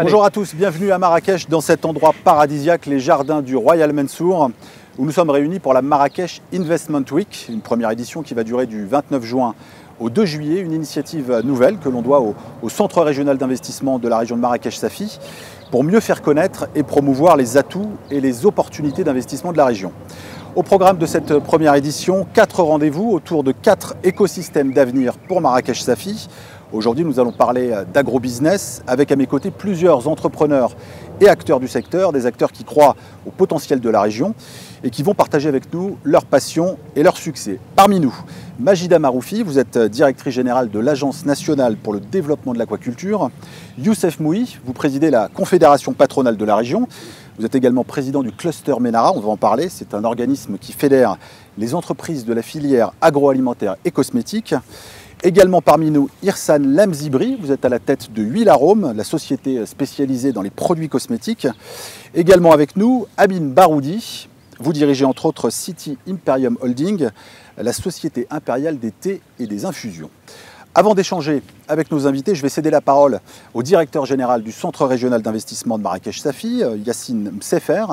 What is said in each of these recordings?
Bonjour à tous, bienvenue à Marrakech dans cet endroit paradisiaque, les jardins du Royal Mansour, où nous sommes réunis pour la Marrakech Investment Week, une première édition qui va durer du 29 juin au 2 juillet, une initiative nouvelle que l'on doit au Centre régional d'investissement de la région de Marrakech-Safi pour mieux faire connaître et promouvoir les atouts et les opportunités d'investissement de la région. Au programme de cette première édition, 4 rendez-vous autour de 4 écosystèmes d'avenir pour Marrakech-Safi. Aujourd'hui, nous allons parler d'agrobusiness avec à mes côtés plusieurs entrepreneurs et acteurs du secteur, des acteurs qui croient au potentiel de la région et qui vont partager avec nous leur passion et leur succès. Parmi nous, Majida Maroufi, vous êtes directrice générale de l'Agence nationale pour le développement de l'aquaculture. Youssef Moui, vous présidez la Confédération patronale de la région. Vous êtes également président du Cluster Ménara, on va en parler. C'est un organisme qui fédère les entreprises de la filière agroalimentaire et cosmétique. Également parmi nous, Irsan Lemzibri, vous êtes à la tête de Huile Arôme, la société spécialisée dans les produits cosmétiques. Également avec nous, Amin Baroudi, vous dirigez entre autres City Imperium Holding, la société impériale des thés et des infusions. Avant d'échanger avec nos invités, je vais céder la parole au directeur général du Centre régional d'investissement de Marrakech-Safi, Yassine Msefer,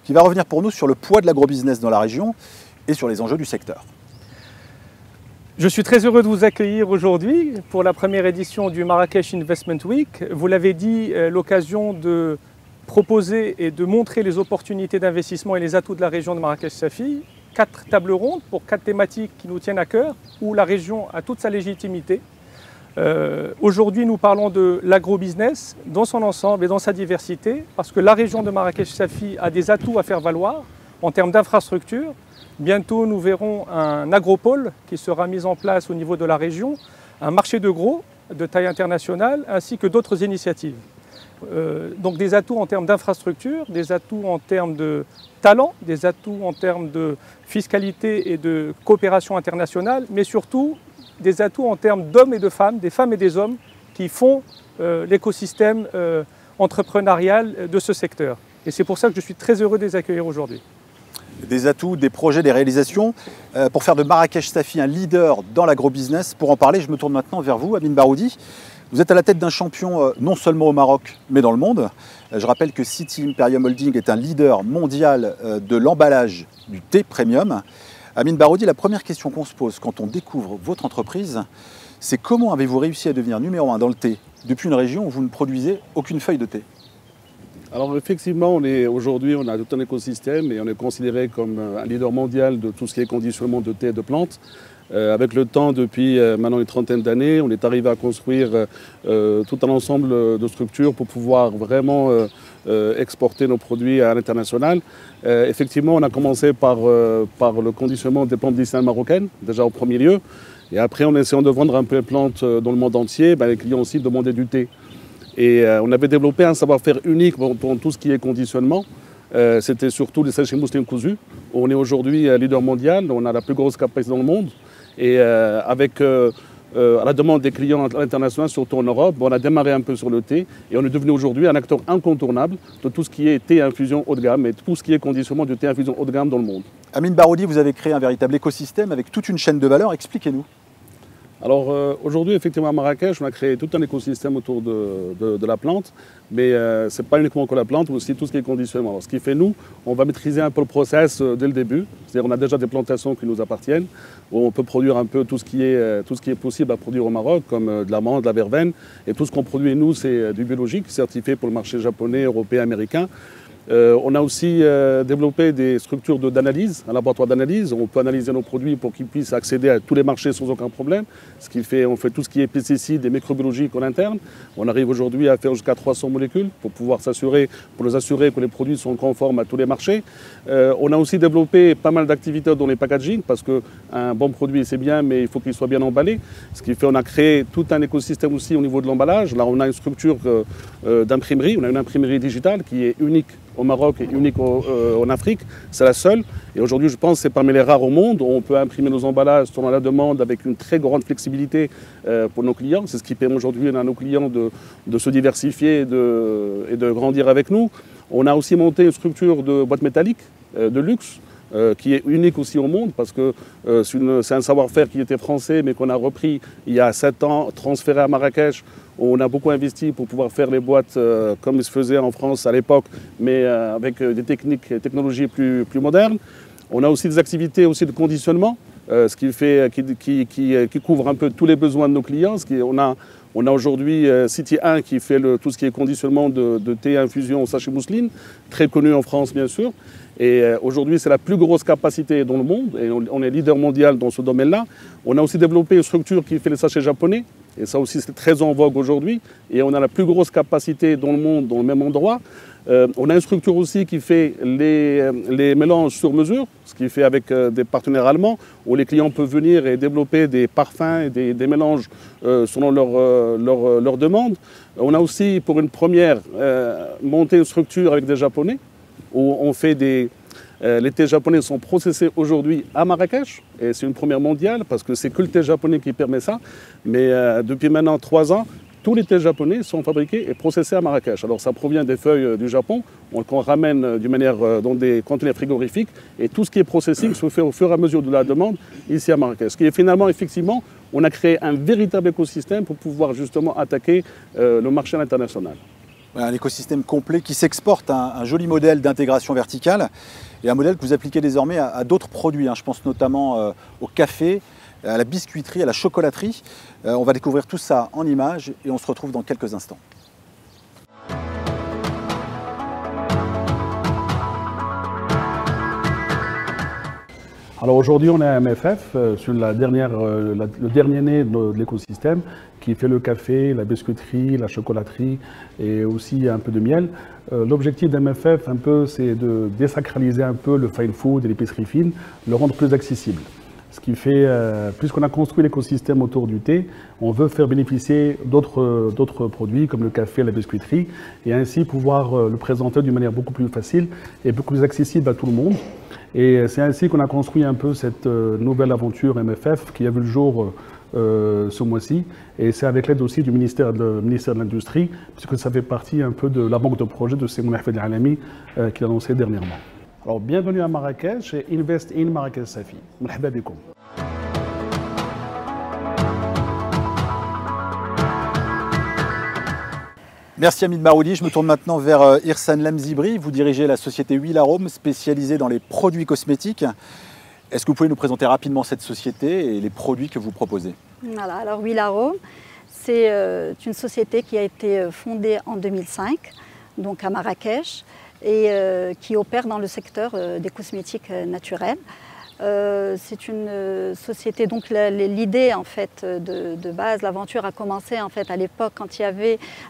qui va revenir pour nous sur le poids de l'agrobusiness dans la région et sur les enjeux du secteur. Je suis très heureux de vous accueillir aujourd'hui pour la première édition du Marrakech Investment Week. Vous l'avez dit, l'occasion de proposer et de montrer les opportunités d'investissement et les atouts de la région de Marrakech-Safi. 4 tables rondes pour 4 thématiques qui nous tiennent à cœur, où la région a toute sa légitimité. Aujourd'hui, nous parlons de l'agrobusiness dans son ensemble et dans sa diversité, parce que la région de Marrakech-Safi a des atouts à faire valoir en termes d'infrastructures. Bientôt, nous verrons un agropôle qui sera mis en place au niveau de la région, un marché de gros de taille internationale, ainsi que d'autres initiatives. Donc des atouts en termes d'infrastructure, des atouts en termes de talent, des atouts en termes de fiscalité et de coopération internationale, mais surtout des atouts en termes d'hommes et de femmes, des femmes et des hommes qui font l'écosystème entrepreneurial de ce secteur. Et c'est pour ça que je suis très heureux de les accueillir aujourd'hui. Des atouts, des projets, des réalisations pour faire de Marrakech-Safi un leader dans l'agrobusiness. Pour en parler, je me tourne maintenant vers vous, Amin Baroudi. Vous êtes à la tête d'un champion non seulement au Maroc, mais dans le monde. Je rappelle que City Imperium Holding est un leader mondial de l'emballage du thé premium. Amin Baroudi, la première question qu'on se pose quand on découvre votre entreprise, c'est comment avez-vous réussi à devenir numéro 1 dans le thé depuis une région où vous ne produisez aucune feuille de thé ? Alors effectivement, aujourd'hui, on a tout un écosystème et on est considéré comme un leader mondial de tout ce qui est conditionnement de thé et de plantes. Avec le temps, depuis maintenant une trentaine d'années, on est arrivé à construire tout un ensemble de structures pour pouvoir vraiment exporter nos produits à l'international. Effectivement, on a commencé par le conditionnement des plantes médicinales marocaines, déjà au premier lieu. Et après, en essayant de vendre un peu les plantes dans le monde entier, les clients aussi demandaient du thé. Et on avait développé un savoir-faire unique pour tout ce qui est conditionnement. C'était surtout les sèches et mousselines cousues. On est aujourd'hui leader mondial, on a la plus grosse capacité dans le monde. Et à la demande des clients à l'international, surtout en Europe, on a démarré un peu sur le thé. Et on est devenu aujourd'hui un acteur incontournable de tout ce qui est thé infusion haut de gamme et tout ce qui est conditionnement du thé infusion haut de gamme dans le monde. Amin Baroudi, vous avez créé un véritable écosystème avec toute une chaîne de valeur. Expliquez-nous. Alors aujourd'hui, effectivement, à Marrakech, on a créé tout un écosystème autour de la plante, mais ce n'est pas uniquement que la plante, mais aussi tout ce qui est conditionnement. Alors, ce qui fait, nous, on va maîtriser un peu le process dès le début. C'est-à-dire on a déjà des plantations qui nous appartiennent, où on peut produire un peu tout ce qui est possible à produire au Maroc, comme de l'amande, de la verveine. Et tout ce qu'on produit, nous, c'est du biologique, certifié pour le marché japonais, européen, américain. On a aussi développé des structures d'analyse, un laboratoire d'analyse. On peut analyser nos produits pour qu'ils puissent accéder à tous les marchés sans aucun problème. On fait tout ce qui est pesticides et microbiologiques en interne. On arrive aujourd'hui à faire jusqu'à 300 molécules pour nous assurer que les produits sont conformes à tous les marchés. On a aussi développé pas mal d'activités dans les packaging parce qu'un bon produit c'est bien, mais il faut qu'il soit bien emballé. Ce qui fait qu'on a créé tout un écosystème aussi au niveau de l'emballage. Là, on a une structure d'imprimerie. On a une imprimerie digitale qui est unique au Maroc et unique en Afrique, c'est la seule. Et aujourd'hui, je pense que c'est parmi les rares au monde où on peut imprimer nos emballages selon la demande avec une très grande flexibilité pour nos clients. C'est ce qui permet aujourd'hui à nos clients de se diversifier et de grandir avec nous. On a aussi monté une structure de boîtes métalliques de luxe qui est unique aussi au monde parce que c'est un savoir-faire qui était français mais qu'on a repris il y a 7 ans, transféré à Marrakech On a beaucoup investi pour pouvoir faire les boîtes comme il se faisait en France à l'époque, mais avec des technologies plus modernes. On a aussi des activités aussi de conditionnement, ce qui couvre un peu tous les besoins de nos clients. On a aujourd'hui City 1 qui fait tout ce qui est conditionnement de thé infusion au sachet mousseline, très connu en France bien sûr. Et aujourd'hui, c'est la plus grosse capacité dans le monde et on est leader mondial dans ce domaine-là. On a aussi développé une structure qui fait les sachets japonais et ça aussi c'est très en vogue aujourd'hui. Et on a la plus grosse capacité dans le monde, dans le même endroit. On a une structure aussi qui fait les mélanges sur mesure, ce qui fait avec des partenaires allemands, où les clients peuvent venir et développer des parfums et des mélanges selon leur demande. On a aussi, pour une première, monté une structure avec des Japonais, où on fait les thés japonais sont processés aujourd'hui à Marrakech, et c'est une première mondiale, parce que c'est que le thé japonais qui permet ça. Mais depuis maintenant 3 ans, tous les thés japonais sont fabriqués et processés à Marrakech. Alors ça provient des feuilles du Japon, qu'on ramène d'une manière dans des conteneurs frigorifiques, et tout ce qui est processing se fait au fur et à mesure de la demande ici à Marrakech. Ce qui est finalement, effectivement, on a créé un véritable écosystème pour pouvoir justement attaquer le marché international. Un écosystème complet qui s'exporte, un joli modèle d'intégration verticale et un modèle que vous appliquez désormais à d'autres produits. Je pense notamment au café, à la biscuiterie, à la chocolaterie. On va découvrir tout ça en images et on se retrouve dans quelques instants. Alors aujourd'hui, on est à MFF, sur le dernier né de l'écosystème, qui fait le café, la biscuiterie, la chocolaterie et aussi un peu de miel. L'objectif d'MFF, un peu, c'est de désacraliser un peu le fine food et l'épicerie fine, le rendre plus accessible. Ce qui fait, puisqu'on a construit l'écosystème autour du thé, on veut faire bénéficier d'autres produits comme le café, la biscuiterie, et ainsi pouvoir le présenter d'une manière beaucoup plus facile et beaucoup plus accessible à tout le monde. Et c'est ainsi qu'on a construit un peu cette nouvelle aventure MFF qui a vu le jour ce mois-ci. Et c'est avec l'aide aussi du ministère de l'Industrie, puisque ça fait partie un peu de la banque de projet de Semoun Ahmed Alami qui a lancé dernièrement. Alors bienvenue à Marrakech et Invest in Marrakech Safi. Merhaba bikoum. Merci Hamid Maroudi. Je me tourne maintenant vers Irsan Lamzibri. Vous dirigez la société Huile Arôme, spécialisée dans les produits cosmétiques. Est-ce que vous pouvez nous présenter rapidement cette société et les produits que vous proposez? Voilà, alors Huile Arôme, c'est une société qui a été fondée en 2005, donc à Marrakech, et qui opère dans le secteur des cosmétiques naturels. C'est une société, donc l'idée en fait de base, l'aventure a commencé en fait à l'époque quand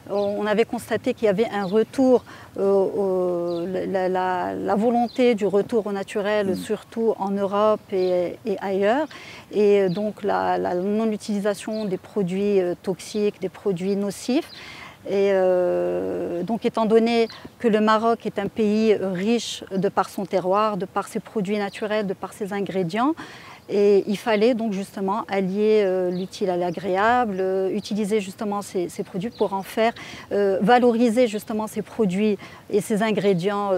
on avait constaté qu'il y avait un retour, la volonté du retour au naturel, surtout en Europe et ailleurs, et donc la non-utilisation des produits toxiques, des produits nocifs. Et donc étant donné que le Maroc est un pays riche de par son terroir, de par ses produits naturels, de par ses ingrédients, et il fallait donc justement allier l'utile à l'agréable, utiliser justement ces produits pour en faire, valoriser justement ces produits et ces ingrédients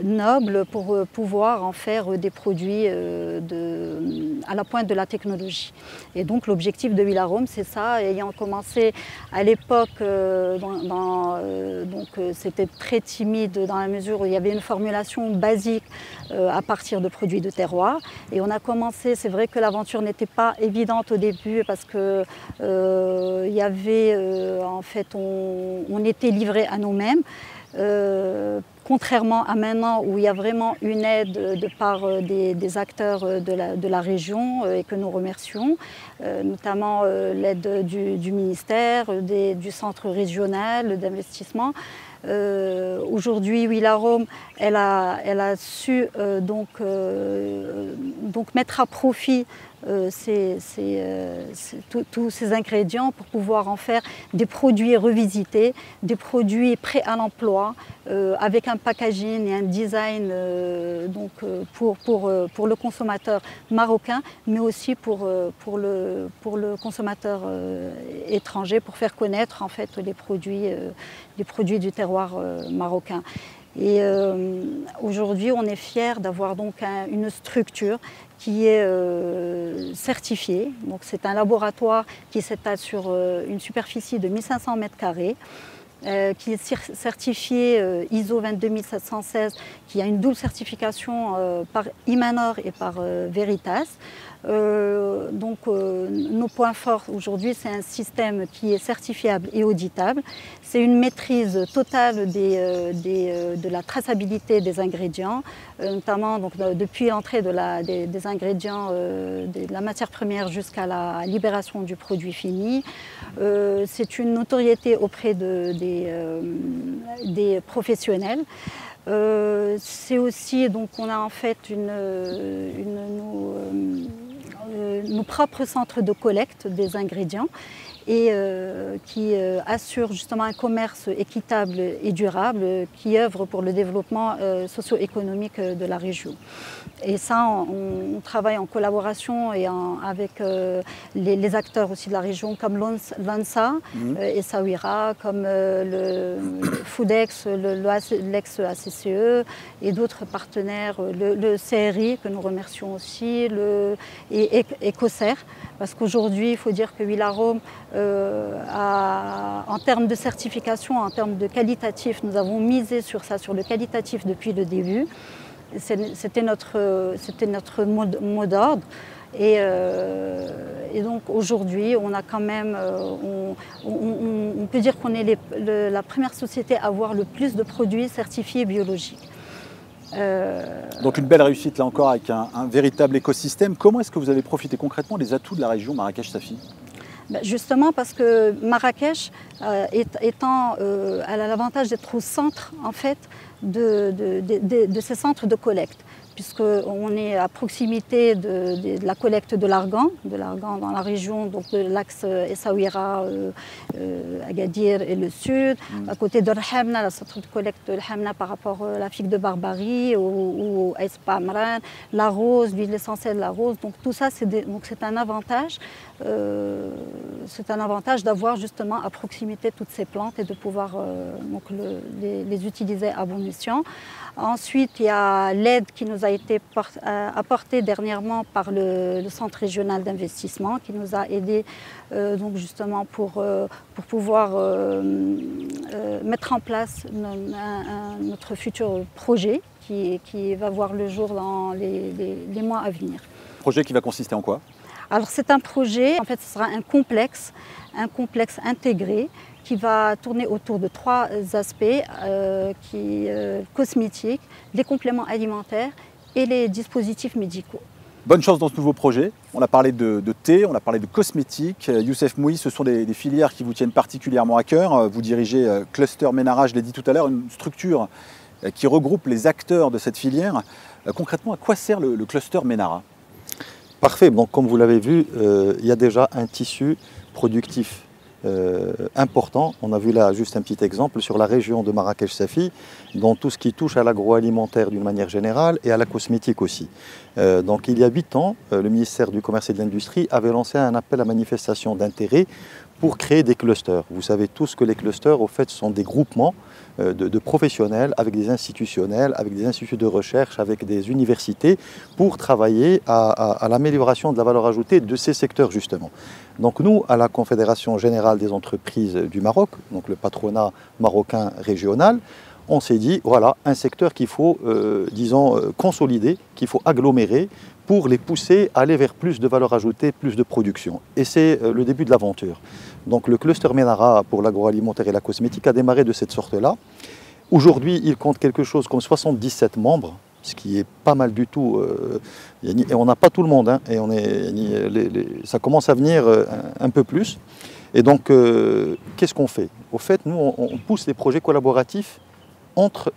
nobles pour pouvoir en faire des produits à la pointe de la technologie. Et donc l'objectif de Huile Arôme, c'est ça, ayant commencé à l'époque, donc c'était très timide dans la mesure où il y avait une formulation basique à partir de produits de terroir. Et on a commencé, c'est vrai que l'aventure n'était pas évidente au début parce que il y avait, en fait, on était livré à nous-mêmes. Contrairement à maintenant où il y a vraiment une aide de part des acteurs de la région et que nous remercions, notamment l'aide du ministère, du centre régional d'investissement. Aujourd'hui, Huile Arôme, elle a su donc mettre à profit tous ces ingrédients pour pouvoir en faire des produits revisités, des produits prêts à l'emploi, avec un packaging et un design pour le consommateur marocain, mais aussi pour le consommateur étranger, pour faire connaître en fait les produits du terroir marocain. Et aujourd'hui, on est fiers d'avoir donc une structure qui est certifiée. Donc c'est un laboratoire qui s'étale sur une superficie de 1500 m², qui est certifié ISO 22716, qui a une double certification par Imanor et par Veritas. Nos points forts aujourd'hui, c'est un système qui est certifiable et auditable. C'est une maîtrise totale de la traçabilité des ingrédients, notamment depuis l'entrée des ingrédients, de la matière première jusqu'à la libération du produit fini. C'est une notoriété auprès des professionnels. C'est aussi, donc on a en fait nos propres centres de collecte des ingrédients et qui assure justement un commerce équitable et durable qui œuvre pour le développement socio-économique de la région. Et ça, on travaille en collaboration et avec les acteurs aussi de la région comme l'ANSA, Essaouira, comme le Foodex, l'ex-ACCE et d'autres partenaires, le CRI que nous remercions aussi, et Ecocer, parce qu'aujourd'hui, il faut dire que Wilarome, en termes de certification, en termes de qualitatif, nous avons misé sur ça, sur le qualitatif depuis le début. C'était notre mot d'ordre. Et donc aujourd'hui, on a quand même, on peut dire qu'on est la première société à avoir le plus de produits certifiés biologiques. Donc une belle réussite là encore avec un véritable écosystème. Comment est-ce que vous avez profité concrètement des atouts de la région Marrakech-Safi? Justement parce que Marrakech, elle a l'avantage d'être au centre en fait, de ces centres de collecte, puisqu'on est à proximité de la collecte de l'argan dans la région, donc de l'axe Essaouira, Agadir et le sud, à côté de L'Hamna, la centre de collecte de L'Hamna par rapport à la figue de Barbarie ou à Espamran, la rose, l'huile essentielle de la rose, donc tout ça c'est un avantage. C'est un avantage d'avoir justement à proximité toutes ces plantes et de pouvoir les utiliser à bon escient. Ensuite, il y a l'aide qui nous a été apportée dernièrement par le Centre régional d'investissement qui nous a aidés donc justement pour pouvoir mettre en place notre futur projet qui va voir le jour dans les mois à venir. Projet qui va consister en quoi? Alors c'est un projet, en fait ce sera un complexe intégré qui va tourner autour de trois aspects, cosmétiques, les compléments alimentaires et les dispositifs médicaux. Bonne chance dans ce nouveau projet. On a parlé de thé, on a parlé de cosmétiques. Youssef Mouhi, ce sont des filières qui vous tiennent particulièrement à cœur. Vous dirigez Cluster Ménara, je l'ai dit tout à l'heure, une structure qui regroupe les acteurs de cette filière. Concrètement, à quoi sert le Cluster Ménara? Parfait, donc comme vous l'avez vu, il y a déjà un tissu productif important. On a vu là juste un petit exemple sur la région de Marrakech-Safi, dans tout ce qui touche à l'agroalimentaire d'une manière générale et à la cosmétique aussi. Donc il y a 8 ans, le ministère du Commerce et de l'Industrie avait lancé un appel à manifestation d'intérêt pour créer des clusters. Vous savez tous que les clusters, au fait, sont des groupements de professionnels avec des institutionnels, avec des instituts de recherche, avec des universités pour travailler à l'amélioration de la valeur ajoutée de ces secteurs justement. Donc nous, à la Confédération Générale des Entreprises du Maroc, donc le patronat marocain régional, on s'est dit, voilà, un secteur qu'il faut, consolider, qu'il faut agglomérer pour les pousser à aller vers plus de valeur ajoutée, plus de production. Et c'est le début de l'aventure. Donc le cluster Ménara pour l'agroalimentaire et la cosmétique a démarré de cette sorte-là. Aujourd'hui, il compte quelque chose comme 77 membres, ce qui est pas mal du tout. Et on n'a pas tout le monde, hein, et ça commence à venir un peu plus. Et donc, qu'est-ce qu'on fait? Au fait, nous, on pousse les projets collaboratifs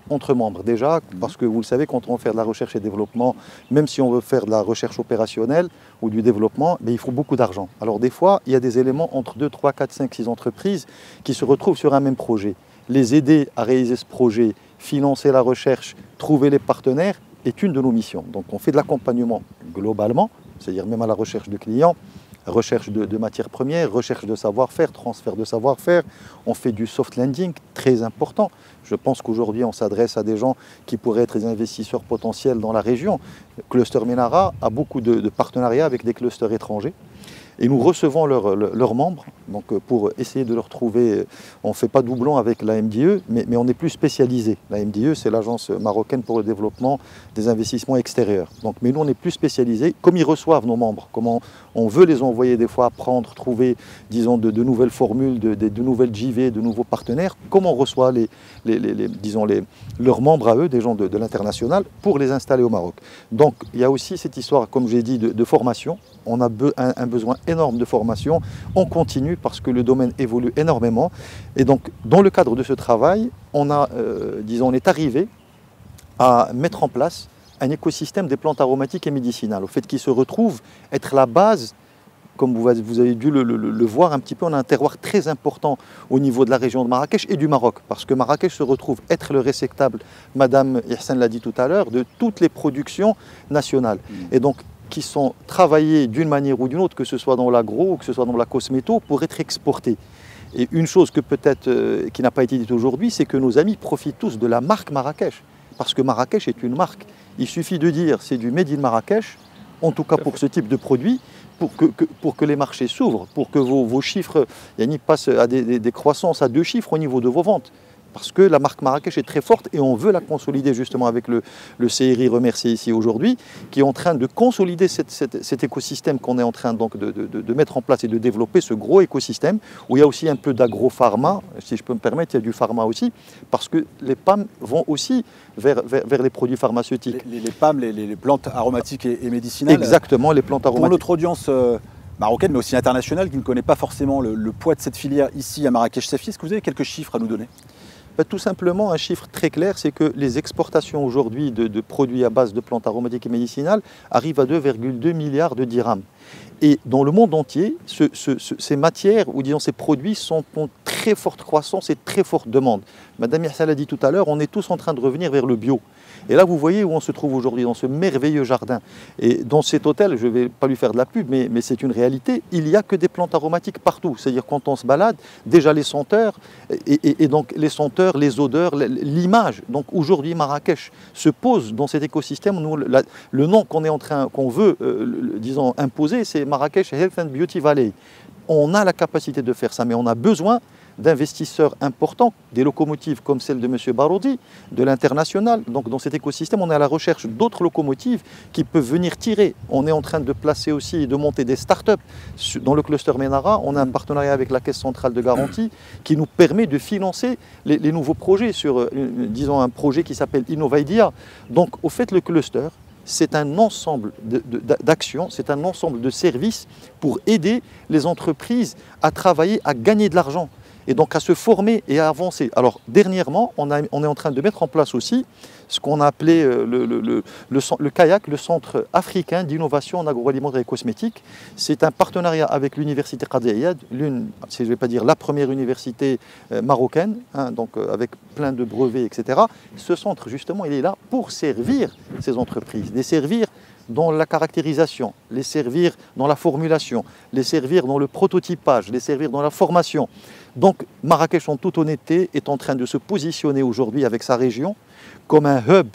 entre membres déjà, parce que vous le savez, quand on veut faire de la recherche et développement, même si on veut faire de la recherche opérationnelle ou du développement, il faut beaucoup d'argent. Alors des fois, il y a des éléments entre 2, 3, 4, 5, 6 entreprises qui se retrouvent sur un même projet. Les aider à réaliser ce projet, financer la recherche, trouver les partenaires est une de nos missions. Donc on fait de l'accompagnement globalement, c'est-à-dire même à la recherche de clients, recherche de matières premières, recherche de savoir-faire, transfert de savoir-faire. On fait du soft landing très important. Je pense qu'aujourd'hui, on s'adresse à des gens qui pourraient être des investisseurs potentiels dans la région. Cluster Menara a beaucoup de partenariats avec des clusters étrangers. Et nous recevons leurs membres, donc pour essayer de leur trouver, on ne fait pas doublon avec la MDE, mais on est plus spécialisé. La MDE, c'est l'agence marocaine pour le développement des investissements extérieurs. Donc, mais nous, on est plus spécialisé, comme ils reçoivent nos membres, comment on veut les envoyer des fois apprendre, trouver, disons, de nouvelles formules, de nouvelles JV, de nouveaux partenaires, comment on reçoit leurs membres à eux, des gens de l'international, pour les installer au Maroc. Donc, il y a aussi cette histoire, comme j'ai dit, de formation. On a un besoin énorme de formation. On continue parce que le domaine évolue énormément. Et donc, dans le cadre de ce travail, on est arrivé à mettre en place un écosystème des plantes aromatiques et médicinales, au fait qu'il se retrouve être la base. Comme vous avez dû le voir un petit peu, on a un terroir très important au niveau de la région de Marrakech et du Maroc, parce que Marrakech se retrouve être le réceptacle, Madame Ihsan l'a dit tout à l'heure, de toutes les productions nationales. Et donc, qui sont travaillées d'une manière ou d'une autre, que ce soit dans l'agro ou que ce soit dans la cosméto, pour être exportées. Et une chose que peut-être qui n'a pas été dite aujourd'hui, c'est que nos amis profitent tous de la marque Marrakech, parce que Marrakech est une marque. Il suffit de dire c'est du Made in Marrakech, en tout cas pour ce type de produit, pour que les marchés s'ouvrent, pour que vos chiffres passent à des croissances à 2 chiffres au niveau de vos ventes. Parce que la marque Marrakech est très forte et on veut la consolider justement avec le CRI remercié ici aujourd'hui, qui est en train de consolider cet écosystème qu'on est en train donc de mettre en place et de développer, ce gros écosystème, où il y a aussi un peu d'agro-pharma, si je peux me permettre, il y a du pharma aussi, parce que les PAM vont aussi vers les produits pharmaceutiques. Les PAM, les plantes aromatiques et médicinales. Exactement, les plantes aromatiques. Pour notre audience marocaine, mais aussi internationale, qui ne connaît pas forcément le poids de cette filière ici à Marrakech Safi, est-ce que vous avez quelques chiffres à nous donner ? Tout simplement, un chiffre très clair, c'est que les exportations aujourd'hui de produits à base de plantes aromatiques et médicinales arrivent à 2,2 milliards de dirhams. Et dans le monde entier, ces matières, ou disons ces produits, sont en très forte croissance et très forte demande. Madame Ihsan l'a dit tout à l'heure, on est tous en train de revenir vers le bio. Et là, vous voyez où on se trouve aujourd'hui, dans ce merveilleux jardin. Et dans cet hôtel, je ne vais pas lui faire de la pub, mais c'est une réalité, il n'y a que des plantes aromatiques partout. C'est-à-dire quand on se balade, déjà les senteurs, et donc les senteurs, les odeurs, l'image. Donc aujourd'hui, Marrakech se pose dans cet écosystème. Nous, le nom qu'on veut, disons, imposer, c'est Marrakech Health and Beauty Valley. On a la capacité de faire ça, mais on a besoin d'investisseurs importants, des locomotives comme celle de M. Baroudi, de l'international. Donc dans cet écosystème, on est à la recherche d'autres locomotives qui peuvent venir tirer. On est en train de placer aussi et de monter des start-up. Dans le cluster Menara, on a un partenariat avec la Caisse centrale de garantie qui nous permet de financer les nouveaux projets sur, disons, un projet qui s'appelle Innovidia. Donc au fait, le cluster, c'est un ensemble d'actions, c'est un ensemble de services pour aider les entreprises à travailler, à gagner de l'argent. Et donc à se former et à avancer. Alors dernièrement, on est en train de mettre en place aussi ce qu'on a appelé le CAIAC, le Centre africain d'innovation en agroalimentaire et cosmétique. C'est un partenariat avec l'université Qadi Iyad, je ne vais pas dire la première université marocaine, donc avec plein de brevets, etc. Ce centre, justement, il est là pour servir ces entreprises, les servir dans la caractérisation, les servir dans la formulation, les servir dans le prototypage, les servir dans la formation. Donc Marrakech, en toute honnêteté, est en train de se positionner aujourd'hui avec sa région comme un hub,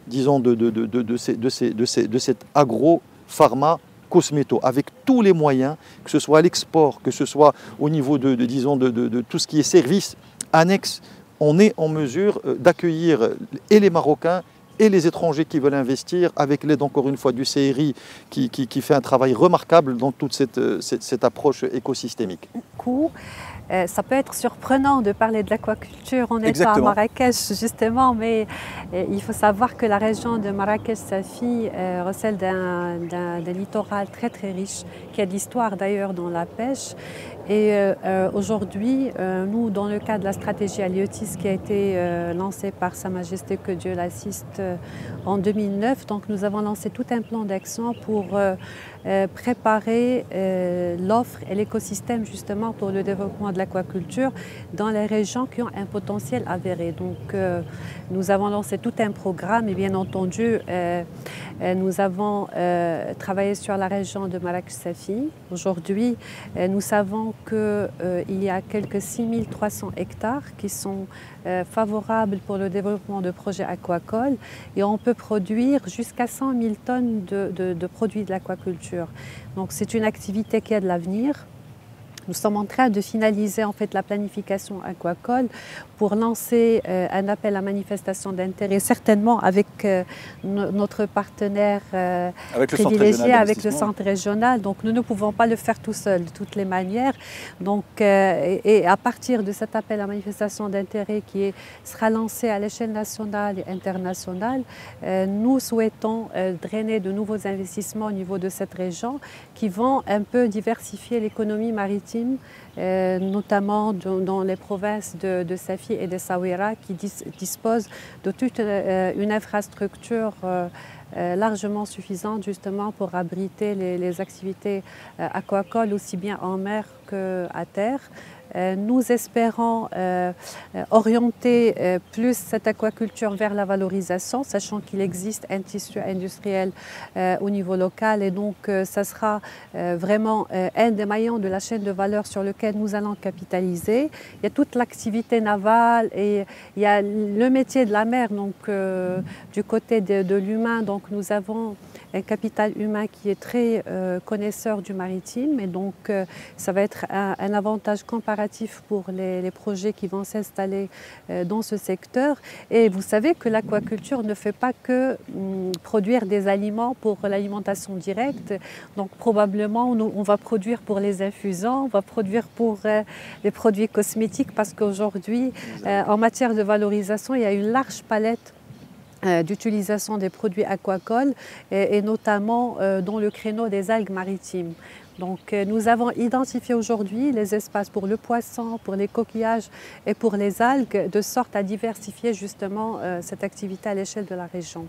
disons, de cette agro-pharma cosméto, avec tous les moyens, que ce soit à l'export, que ce soit au niveau de tout ce qui est services annexes. On est en mesure d'accueillir et les Marocains et les étrangers qui veulent investir, avec l'aide encore une fois du CRI qui fait un travail remarquable dans toute cette approche écosystémique. Ça peut être surprenant de parler de l'aquaculture en étant à Marrakech justement, mais il faut savoir que la région de Marrakech-Safi recèle d'un littoral très très riche, qui a de l'histoire d'ailleurs dans la pêche. Et aujourd'hui, nous, dans le cadre de la stratégie Haliotis qui a été lancée par Sa Majesté, que Dieu l'assiste, en 2009, donc nous avons lancé tout un plan d'action pour préparer l'offre et l'écosystème justement pour le développement de l'aquaculture dans les régions qui ont un potentiel avéré. Donc nous avons lancé tout un programme et bien entendu nous avons travaillé sur la région de Marrakech-Safi. Aujourd'hui, nous savons qu'il y a quelques 6300 hectares qui sont favorables pour le développement de projets aquacoles et on peut produire jusqu'à 100 000 tonnes de produits de l'aquaculture. Donc c'est une activité qui a de l'avenir. Nous sommes en train de finaliser en fait la planification aquacole pour lancer un appel à manifestation d'intérêt, certainement avec notre partenaire privilégié, avec le centre régional. Donc nous ne pouvons pas le faire tout seul de toutes les manières. Donc, et à partir de cet appel à manifestation d'intérêt qui sera lancé à l'échelle nationale et internationale, nous souhaitons drainer de nouveaux investissements au niveau de cette région qui vont un peu diversifier l'économie maritime, notamment dans les provinces de Safi et de Essaouira qui disposent de toute une infrastructure largement suffisante justement pour abriter les activités aquacoles aussi bien en mer qu'à terre. Nous espérons orienter plus cette aquaculture vers la valorisation, sachant qu'il existe un tissu industriel au niveau local et donc ça sera vraiment un des maillons de la chaîne de valeur sur lequel nous allons capitaliser. Il y a toute l'activité navale et il y a le métier de la mer, donc du côté de l'humain, donc nous avons un capital humain qui est très connaisseur du maritime et donc ça va être un avantage comparatif pour les projets qui vont s'installer dans ce secteur. Et vous savez que l'aquaculture ne fait pas que produire des aliments pour l'alimentation directe. Donc probablement on va produire pour les infusants, on va produire pour les produits cosmétiques parce qu'aujourd'hui en matière de valorisation il y a une large palette d'utilisation des produits aquacoles et notamment dans le créneau des algues maritimes. Donc nous avons identifié aujourd'hui les espaces pour le poisson, pour les coquillages et pour les algues, de sorte à diversifier justement cette activité à l'échelle de la région.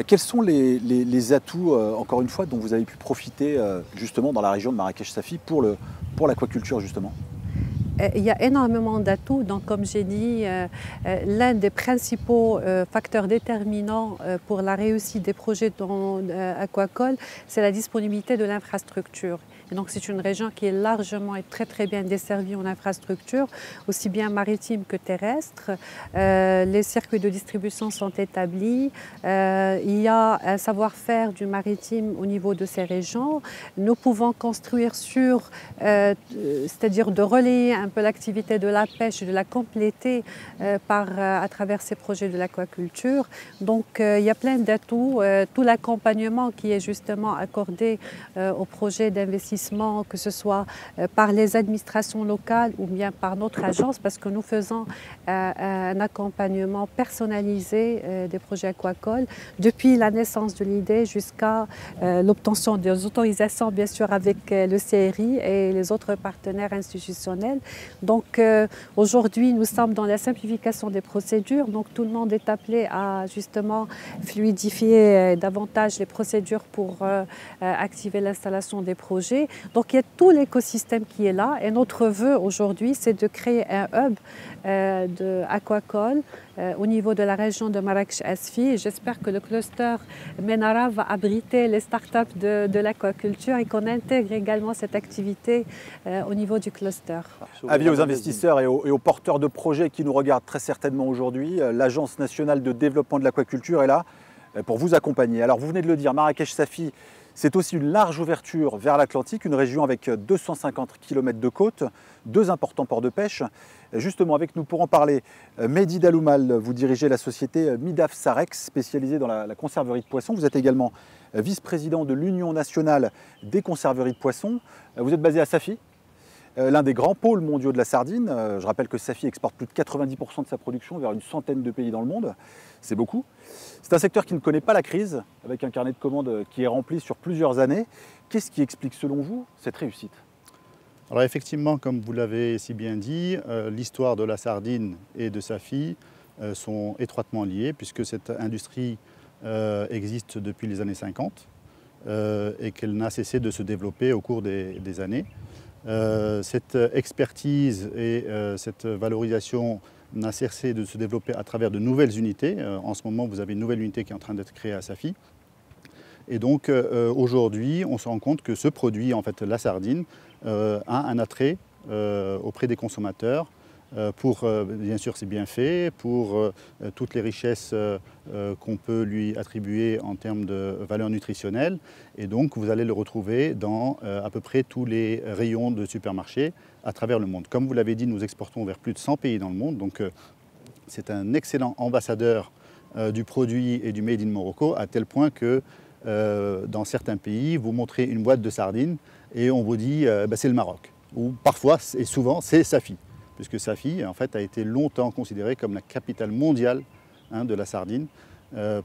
Quels sont les atouts, encore une fois, dont vous avez pu profiter justement dans la région de Marrakech-Safi pour l'aquaculture justement ? Il y a énormément d'atouts. Donc, comme j'ai dit, l'un des principaux facteurs déterminants pour la réussite des projets aquacoles, c'est la disponibilité de l'infrastructure. Et donc, c'est une région qui est largement et très bien desservie en infrastructure, aussi bien maritime que terrestre. Les circuits de distribution sont établis. Il y a un savoir-faire du maritime au niveau de ces régions. Nous pouvons construire sur, c'est-à-dire de relayer un peu l'activité de la pêche, de la compléter à travers ces projets de l'aquaculture. Donc il y a plein d'atouts, tout l'accompagnement qui est justement accordé aux projets d'investissement, que ce soit par les administrations locales ou bien par notre agence, parce que nous faisons un accompagnement personnalisé des projets aquacoles, depuis la naissance de l'idée jusqu'à l'obtention des autorisations, bien sûr avec le CRI et les autres partenaires institutionnels. Donc aujourd'hui, nous sommes dans la simplification des procédures. Donc tout le monde est appelé à justement fluidifier davantage les procédures pour activer l'installation des projets. Donc il y a tout l'écosystème qui est là. Et notre vœu aujourd'hui, c'est de créer un hub aquacole au niveau de la région de Marrakech-Safi. J'espère que le cluster Menara va abriter les startups de l'aquaculture et qu'on intègre également cette activité au niveau du cluster. Avis aux investisseurs et aux porteurs de projets qui nous regardent très certainement aujourd'hui. L'Agence nationale de développement de l'aquaculture est là pour vous accompagner. Alors vous venez de le dire, Marrakech-Safi, c'est aussi une large ouverture vers l'Atlantique, une région avec 250 km de côte, 2 importants ports de pêche. Justement, avec nous pour en parler, Mehdi Daloumal, vous dirigez la société Midaf Sarex, spécialisée dans la conserverie de poissons. Vous êtes également vice-président de l'Union nationale des conserveries de poissons. Vous êtes basé à Safi, l'un des grands pôles mondiaux de la sardine. Je rappelle que Safi exporte plus de 90% de sa production vers une centaine de pays dans le monde. C'est beaucoup. C'est un secteur qui ne connaît pas la crise, avec un carnet de commandes qui est rempli sur plusieurs années. Qu'est-ce qui explique selon vous cette réussite ? Alors effectivement, comme vous l'avez si bien dit, l'histoire de la sardine et de Safi sont étroitement liées puisque cette industrie existe depuis les années 50 et qu'elle n'a cessé de se développer au cours des années. Cette expertise et cette valorisation n'a cessé de se développer à travers de nouvelles unités. En ce moment, vous avez une nouvelle unité qui est en train d'être créée à Safi. Et donc aujourd'hui, on se rend compte que ce produit, en fait, la sardine, a un attrait auprès des consommateurs pour, bien sûr, ses bienfaits, pour toutes les richesses qu'on peut lui attribuer en termes de valeur nutritionnelle. Et donc, vous allez le retrouver dans à peu près tous les rayons de supermarchés à travers le monde. Comme vous l'avez dit, nous exportons vers plus de 100 pays dans le monde. Donc, c'est un excellent ambassadeur du produit et du Made in Morocco, à tel point que dans certains pays, vous montrez une boîte de sardines et on vous dit c'est le Maroc. Ou parfois, et souvent, c'est Safi. Puisque Safi, en fait, a été longtemps considérée comme la capitale mondiale de la sardine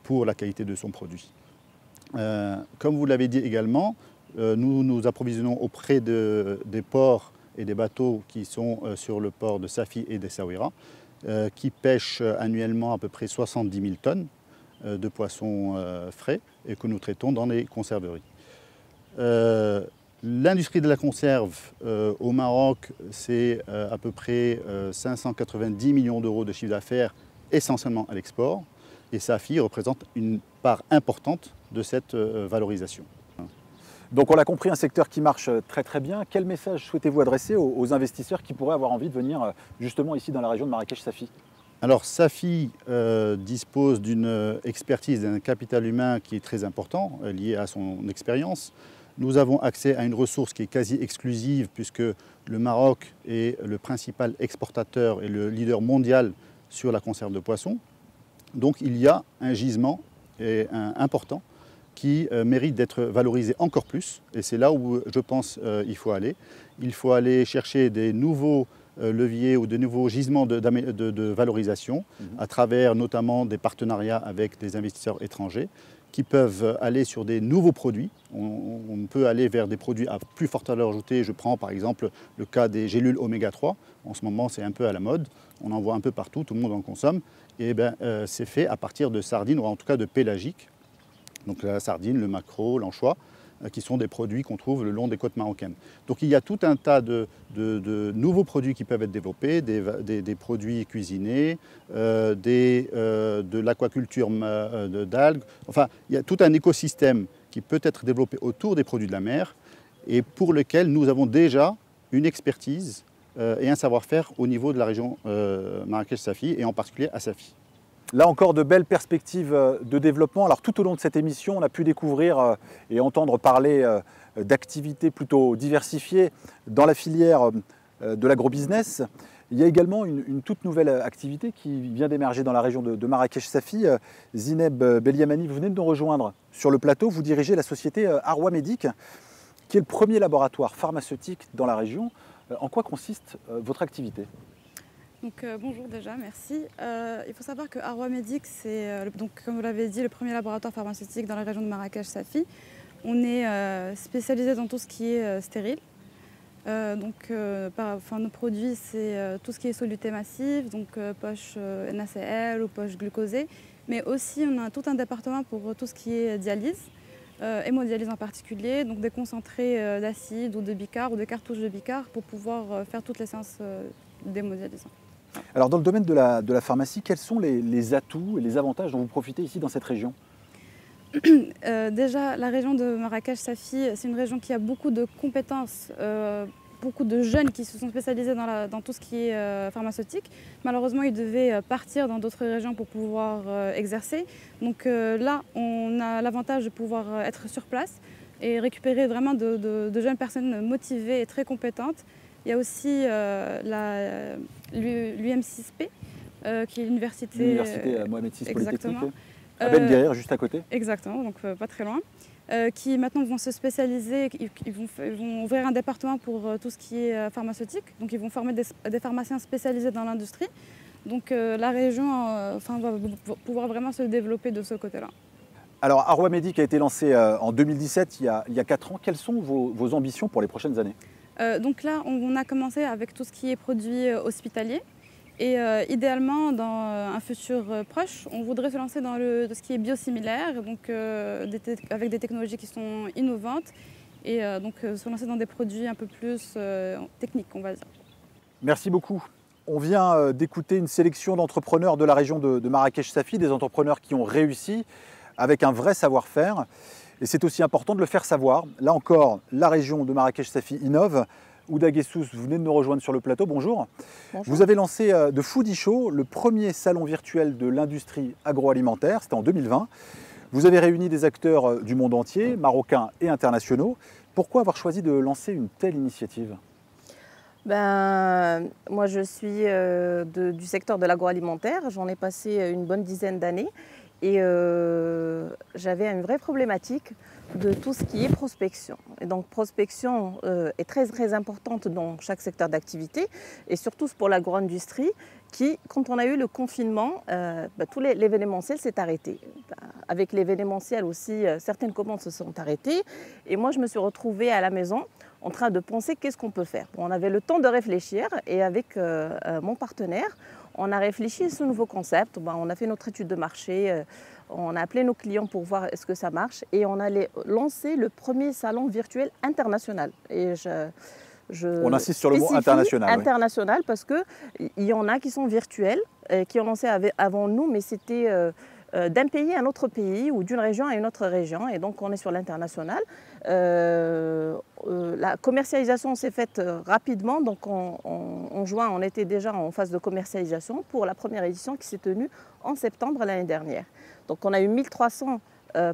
pour la qualité de son produit. Comme vous l'avez dit également, nous nous approvisionnons auprès des ports et des bateaux qui sont sur le port de Safi et d'Essaouira, qui pêchent annuellement à peu près 70 000 tonnes de poissons frais et que nous traitons dans les conserveries. L'industrie de la conserve au Maroc, c'est à peu près 590 millions d'euros de chiffre d'affaires, essentiellement à l'export. Et Safi représente une part importante de cette valorisation. Donc on l'a compris, un secteur qui marche très très bien. Quel message souhaitez-vous adresser aux investisseurs qui pourraient avoir envie de venir justement ici dans la région de Marrakech-Safi? Alors Safi dispose d'une expertise, d'un capital humain qui est très important, lié à son expérience. Nous avons accès à une ressource qui est quasi exclusive puisque le Maroc est le principal exportateur et le leader mondial sur la conserve de poissons. Donc il y a un gisement important qui mérite d'être valorisé encore plus. Et c'est là où je pense il faut aller. Il faut aller chercher des nouveaux leviers ou de nouveaux gisements de valorisation à travers notamment des partenariats avec des investisseurs étrangers qui peuvent aller sur des nouveaux produits. On peut aller vers des produits à plus forte valeur ajoutée. Je prends par exemple le cas des gélules oméga 3. En ce moment, c'est un peu à la mode. On en voit un peu partout, tout le monde en consomme. Et c'est fait à partir de sardines, ou en tout cas de pélagiques. Donc la sardine, le maquereau, l'anchois, qui sont des produits qu'on trouve le long des côtes marocaines. Donc il y a tout un tas de nouveaux produits qui peuvent être développés, des produits cuisinés, de l'aquaculture d'algues. Enfin, il y a tout un écosystème qui peut être développé autour des produits de la mer et pour lequel nous avons déjà une expertise et un savoir-faire au niveau de la région Marrakech-Safi et en particulier à Safi. Là encore, de belles perspectives de développement. Alors tout au long de cette émission, on a pu découvrir et entendre parler d'activités plutôt diversifiées dans la filière de l'agrobusiness. Il y a également une toute nouvelle activité qui vient d'émerger dans la région de Marrakech-Safi. Zineb Beliamani, vous venez de nous rejoindre sur le plateau. Vous dirigez la société Arwa Medic, qui est le premier laboratoire pharmaceutique dans la région. En quoi consiste votre activité ? Donc, bonjour déjà, merci. Il faut savoir que Arwa Medic, c'est, comme vous l'avez dit, le premier laboratoire pharmaceutique dans la région de Marrakech-Safi. On est spécialisé dans tout ce qui est stérile. Nos produits, c'est tout ce qui est soluté massif, donc poche NaCl ou poche glucosée. Mais aussi, on a tout un département pour tout ce qui est dialyse, hémodialyse en particulier, donc des concentrés d'acide ou de bicarbonate ou des cartouches de bicarbonate pour pouvoir faire toutes les séances d'hémodialyse. Alors dans le domaine de la pharmacie, quels sont les atouts et les avantages dont vous profitez ici dans cette région ? Déjà, la région de Marrakech-Safi, c'est une région qui a beaucoup de compétences, beaucoup de jeunes qui se sont spécialisés dans tout ce qui est pharmaceutique. Malheureusement, ils devaient partir dans d'autres régions pour pouvoir exercer. Donc là, on a l'avantage de pouvoir être sur place et récupérer vraiment de jeunes personnes motivées et très compétentes. Il y a aussi l'UM6P, qui est l'université Mohamed VI Polytechnique. À Ben Guerir, juste à côté. Exactement, donc pas très loin. Qui maintenant vont se spécialiser, ils vont ouvrir un département pour tout ce qui est pharmaceutique. Donc ils vont former des pharmaciens spécialisés dans l'industrie. Donc la région va pouvoir vraiment se développer de ce côté-là. Alors Arwa Medic a été lancé en 2017, il y a 4 ans. Quelles sont vos ambitions pour les prochaines années ? Donc là, on a commencé avec tout ce qui est produits hospitaliers. Et idéalement, dans un futur proche, on voudrait se lancer dans ce qui est biosimilaire, donc avec des technologies qui sont innovantes, et donc se lancer dans des produits un peu plus techniques, on va dire. Merci beaucoup. On vient d'écouter une sélection d'entrepreneurs de la région de Marrakech-Safi, des entrepreneurs qui ont réussi avec un vrai savoir-faire. Et c'est aussi important de le faire savoir. Là encore, la région de Marrakech-Safi innove. Ouda Guessous, vous venez de nous rejoindre sur le plateau, bonjour. Bonjour. Vous avez lancé The Foodie Show, le premier salon virtuel de l'industrie agroalimentaire, c'était en 2020. Vous avez réuni des acteurs du monde entier, marocains et internationaux. Pourquoi avoir choisi de lancer une telle initiative ? Moi je suis du secteur de l'agroalimentaire, j'en ai passé une bonne dizaine d'années et j'avais une vraie problématique de tout ce qui est prospection. Et donc prospection est très importante dans chaque secteur d'activité et surtout pour l'agro-industrie qui, quand on a eu le confinement, tout l'événementiel s'est arrêté. Avec l'événementiel aussi, certaines commandes se sont arrêtées et moi je me suis retrouvée à la maison en train de penser qu'est-ce qu'on peut faire. On avait le temps de réfléchir et avec mon partenaire, on a réfléchi à ce nouveau concept. On a fait notre étude de marché, on a appelé nos clients pour voir est-ce que ça marche et on allait lancer le premier salon virtuel international. Et on insiste sur le mot international. International oui. Parce qu'il y en a qui sont virtuels, qui ont lancé avant nous, mais c'était d'un pays à un autre pays ou d'une région à une autre région. Et donc on est sur l'international. La commercialisation s'est faite rapidement. Donc en juin, on était déjà en phase de commercialisation pour la première édition qui s'est tenue en septembre l'année dernière. Donc on a eu 1300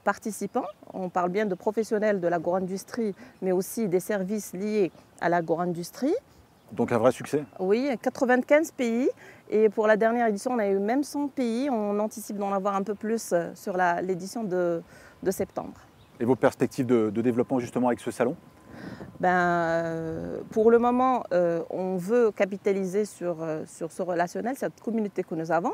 participants. On parle bien de professionnels de l'agro-industrie, mais aussi des services liés à l'agro-industrie. Donc un vrai succès? Oui, 95 pays. Et pour la dernière édition, on a eu même 100 pays. On anticipe d'en avoir un peu plus sur l'édition de septembre. Et vos perspectives de développement justement avec ce salon? Pour le moment, on veut capitaliser sur ce relationnel, cette communauté que nous avons.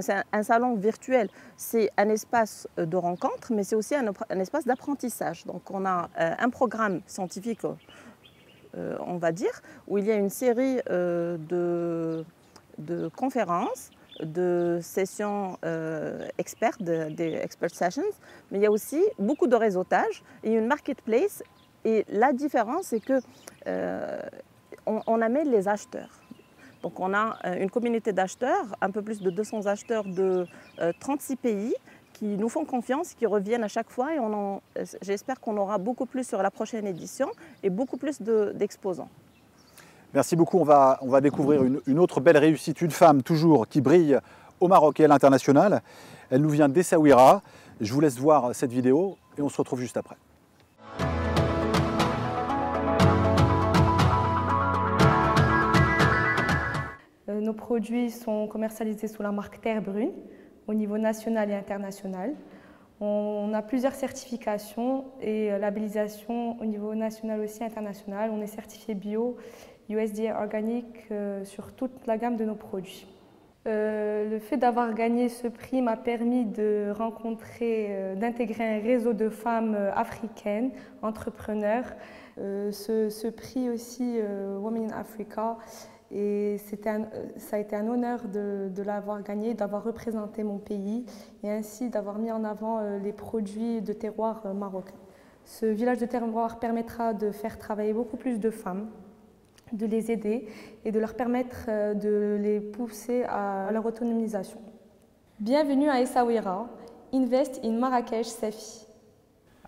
C'est un salon virtuel, c'est un espace de rencontre, mais c'est aussi un espace d'apprentissage. Donc on a un programme scientifique, on va dire, où il y a une série de conférences, de sessions expertes, des expert sessions, mais il y a aussi beaucoup de réseautage et une marketplace. Et la différence, c'est qu'on amène les acheteurs. Donc on a une communauté d'acheteurs, un peu plus de 200 acheteurs de 36 pays qui nous font confiance, qui reviennent à chaque fois. Et j'espère qu'on aura beaucoup plus sur la prochaine édition et beaucoup plus d'exposants. Merci beaucoup. On va découvrir une autre belle réussite, une femme toujours qui brille au Maroc et à l'international. Elle nous vient d'Essaouira. Je vous laisse voir cette vidéo et on se retrouve juste après. Nos produits sont commercialisés sous la marque Terre Brune au niveau national et international. On a plusieurs certifications et labellisations au niveau national aussi international. On est certifié bio, USDA organique sur toute la gamme de nos produits. Le fait d'avoir gagné ce prix m'a permis de rencontrer, d'intégrer un réseau de femmes africaines, entrepreneurs. Ce prix aussi, Women in Africa, et ça a été un honneur de l'avoir gagné, d'avoir représenté mon pays et ainsi d'avoir mis en avant les produits de terroir marocains. Ce village de terroir permettra de faire travailler beaucoup plus de femmes, de les aider et de leur permettre de les pousser à leur autonomisation. Bienvenue à Essaouira, Invest in Marrakech Safi.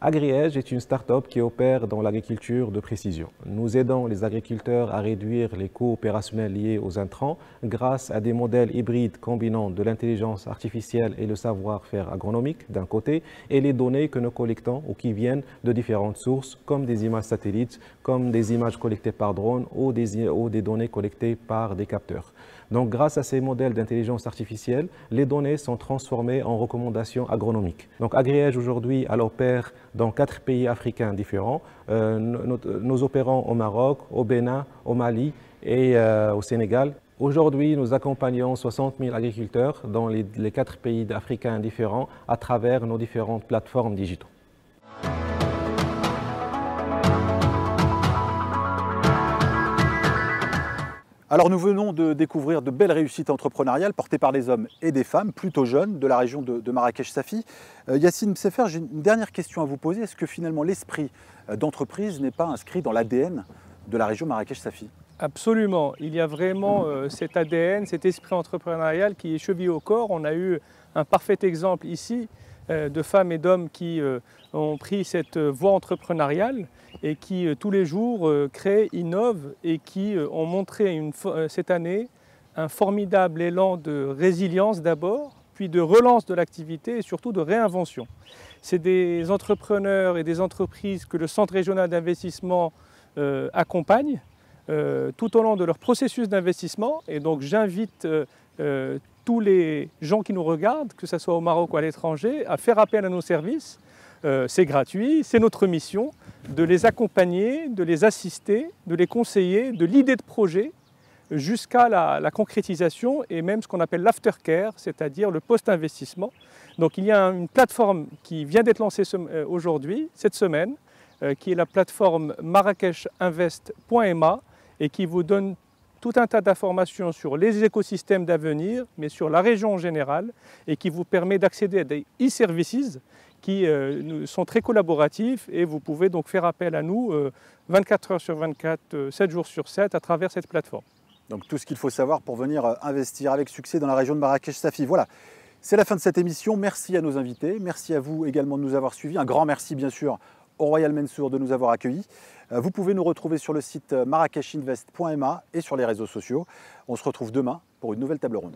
AgriEdge est une start-up qui opère dans l'agriculture de précision. Nous aidons les agriculteurs à réduire les coûts opérationnels liés aux intrants grâce à des modèles hybrides combinant de l'intelligence artificielle et le savoir-faire agronomique d'un côté et les données que nous collectons ou qui viennent de différentes sources comme des images satellites, comme des images collectées par drone ou des données collectées par des capteurs. Donc grâce à ces modèles d'intelligence artificielle, les données sont transformées en recommandations agronomiques. Donc AgriEdge aujourd'hui opère dans 4 pays africains différents. Nous opérons au Maroc, au Bénin, au Mali et au Sénégal. Aujourd'hui, nous accompagnons 60 000 agriculteurs dans les 4 pays africains différents à travers nos différentes plateformes digitales. Alors nous venons de découvrir de belles réussites entrepreneuriales portées par des hommes et des femmes plutôt jeunes de la région de Marrakech-Safi. Yassine Msefer, j'ai une dernière question à vous poser. Est-ce que finalement l'esprit d'entreprise n'est pas inscrit dans l'ADN de la région Marrakech-Safi? Absolument. Il y a vraiment cet ADN, cet esprit entrepreneurial qui est chevillé au corps. On a eu un parfait exemple ici de femmes et d'hommes qui ont pris cette voie entrepreneuriale et qui tous les jours créent, innovent et qui ont montré cette année un formidable élan de résilience d'abord, puis de relance de l'activité et surtout de réinvention. C'est des entrepreneurs et des entreprises que le Centre régional d'investissement accompagne tout au long de leur processus d'investissement. Et donc j'invite tous les gens qui nous regardent, que ce soit au Maroc ou à l'étranger, à faire appel à nos services. C'est gratuit, c'est notre mission de les accompagner, de les assister, de les conseiller, de l'idée de projet jusqu'à la concrétisation et même ce qu'on appelle l'aftercare, c'est-à-dire le post-investissement. Donc il y a une plateforme qui vient d'être lancée aujourd'hui, cette semaine, qui est la plateforme marrakechinvest.ma et qui vous donne tout un tas d'informations sur les écosystèmes d'avenir, mais sur la région en général, et qui vous permet d'accéder à des e-services qui sont très collaboratifs et vous pouvez donc faire appel à nous 24 heures sur 24, 7 jours sur 7 à travers cette plateforme. Donc tout ce qu'il faut savoir pour venir investir avec succès dans la région de Marrakech-Safi. Voilà, c'est la fin de cette émission. Merci à nos invités, merci à vous également de nous avoir suivis. Un grand merci bien sûr au Royal Mansour de nous avoir accueillis. Vous pouvez nous retrouver sur le site marrakechinvest.ma et sur les réseaux sociaux. On se retrouve demain pour une nouvelle table ronde.